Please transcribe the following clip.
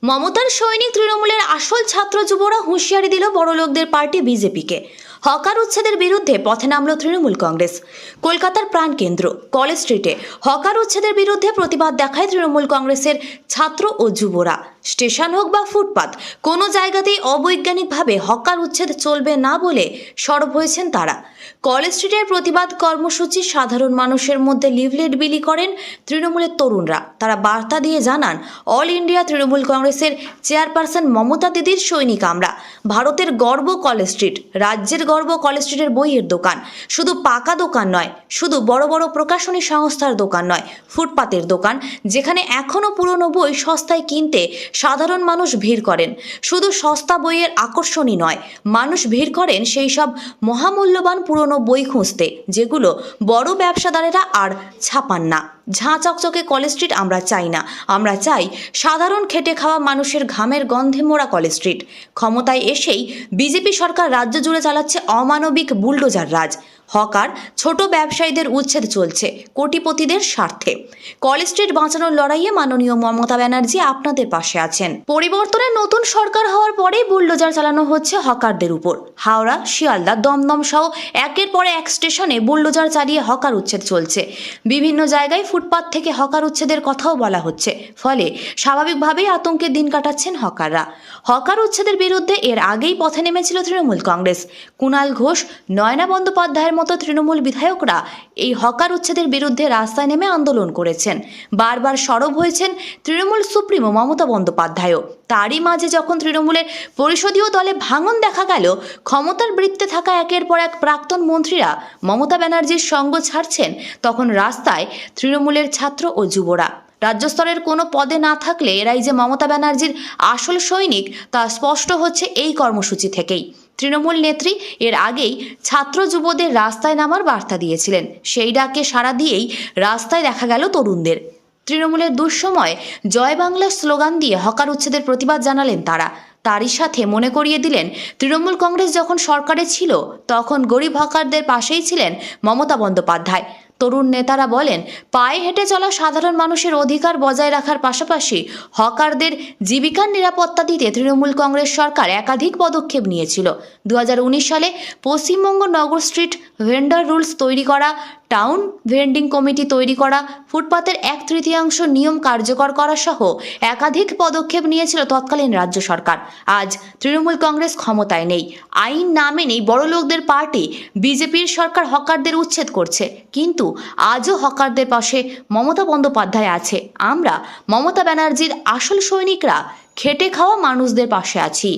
মমতার সৈনিক তৃণমূলের আসল ছাত্র যুবরা হুঁশিয়ারি দিল বড়লোকদের পার্টি বিজেপিকে। হকার উচ্ছেদের বিরুদ্ধে পথে নামল তৃণমূল কংগ্রেস। কলকাতার প্রাণকেন্দ্র কলেজ স্ট্রিটে হকার উচ্ছেদের বিরুদ্ধে প্রতিবাদ দেখায় তৃণমূল কংগ্রেসের ছাত্র ও যুবরা। স্টেশন হোক বা ফুটপাত, কোনো জায়গাতেই অবৈজ্ঞানিকভাবে হকার উচ্ছেদ চলবে না বলে সরব হয়েছেন তারা। কলেজ স্ট্রিটের প্রতিবাদ কর্মসূচি সাধারণ মানুষের মধ্যে লিফলেট বিলি করেন তৃণমূলের তরুণরা। তারা বার্তা দিয়ে জানান, অল ইন্ডিয়া তৃণমূল কংগ্রেসের চেয়ারপারসন মমতা দিদির সৈনিক আমরা। ভারতের গর্ব কলেজ স্ট্রিট, রাজ্যের গর্ব কলেজ স্ট্রিটের বইয়ের দোকান। শুধু পাকা দোকান নয়, শুধু বড় বড় প্রকাশনী সংস্থার দোকান নয়, ফুটপাতের দোকান, যেখানে এখনও পুরনো বই সস্তায় কিনতে সাধারণ মানুষ ভিড় করেন। শুধু সস্তা বইয়ের আকর্ষণই নয়, মানুষ ভিড় করেন সেই সব মহামূল্যবান পুরনো বই খুঁজতে, যেগুলো বড় ব্যবসাদারেরা আর ছাপান না। ঝাঁ চকচকে কলেজ স্ট্রিট আমরা চাই না, আমরা চাই সাধারণ খেটে খাওয়া মানুষের ঘামের গন্ধে মোড়া কলেজ স্ট্রিট। ক্ষমতায় এসেই বিজেপি সরকার রাজ্য জুড়ে চালাচ্ছে অমানবিক বুলডোজার রাজ। হকার, ছোট ব্যবসায়ীদের উচ্ছেদ চলছে কোটিপতিদের স্বার্থে। কলেজ স্ট্রিট বাঁচানোর লড়াইয়ে মাননীয় মমতা ব্যানার্জি আপনাদের পাশে আছেন। পরিবর্তনের নতুন সরকার হওয়ার পরেই বুলডোজার চালানো হচ্ছে হকারদের উপর। হাওড়া, শিয়ালদা, দমদম সহ একের পর এক স্টেশনে বুলডোজার চালিয়ে হকার উচ্ছেদ চলছে। বিভিন্ন জায়গায় ফুটপাত থেকে হকার উচ্ছেদের কথাও বলা হচ্ছে। ফলে স্বাভাবিকভাবেই আতঙ্কে দিন কাটাচ্ছেন হকাররা। হকার উচ্ছেদের বিরুদ্ধে এর আগেই পথে নেমেছিল তৃণমূল কংগ্রেস। কুণাল ঘোষ, নয়না বন্দ্যোপাধ্যায়ের মতো তৃণমূল বিধায়করা এই হকার উচ্ছেদের বিরুদ্ধে রাস্তায় নেমে আন্দোলন করেছেন। বারবার সরব হয়েছেন তৃণমূল সুপ্রিমো মমতা বন্দ্যোপাধ্যায়ও। তারই মাঝে যখন তৃণমূলের পরিষদীয় দলে ভাঙন দেখা গেল, ক্ষমতার বৃত্তে থাকা একের পর এক প্রাক্তন মন্ত্রীরা মমতা ব্যানার্জির সঙ্গ ছাড়ছেন, তখন রাস্তায় তৃণমূলের ছাত্র ও যুবরা। রাজ্য স্তরের কোনো পদে না থাকলে এরাই যে মমতা ব্যানার্জির আসল সৈনিক তা স্পষ্ট হচ্ছে এই কর্মসূচি থেকেই। তৃণমূল নেত্রী এর আগেই ছাত্র যুবদের রাস্তায় নামার বার্তা দিয়েছিলেন। সেই ডাকে সাড়া দিয়েই রাস্তায় দেখা গেল তরুণদের। তৃণমূলের দুঃসময়ে জয় বাংলা স্লোগান দিয়ে হকার উচ্ছেদের প্রতিবাদ জানালেন তারা। তারই সাথে মনে করিয়ে দিলেন, তৃণমূল কংগ্রেস যখন সরকারে ছিল তখন গরিব হকারদের পাশেই ছিলেন মমতা বন্দ্যোপাধ্যায়। তরুণ নেতারা বলেন, পায়ে হেঁটে চলা সাধারণ মানুষের অধিকার বজায় রাখার পাশাপাশি হকারদের জীবিকার নিরাপত্তা দিতে তৃণমূল কংগ্রেস সরকার একাধিক পদক্ষেপ নিয়েছিল। 2019 সালে পশ্চিমবঙ্গ নগর স্ট্রিট ভেন্ডার রুলস তৈরি করা, টাউন ভেন্ডিং কমিটি তৈরি করা, ফুটপাতের 1/3 নিয়ম কার্যকর করা সহ একাধিক পদক্ষেপ নিয়েছিল তৎকালীন রাজ্য সরকার। আজ তৃণমূল কংগ্রেস ক্ষমতায় নেই, আইন না মেনেই বড়লোকদের পার্টি বিজেপির সরকার হকারদের উচ্ছেদ করছে। কিন্তু আজও হকারদের পাশে মমতা বন্দ্যোপাধ্যায় আছে। আমরা মমতা ব্যানার্জির আসল সৈনিকরা খেটে খাওয়া মানুষদের পাশে আছি।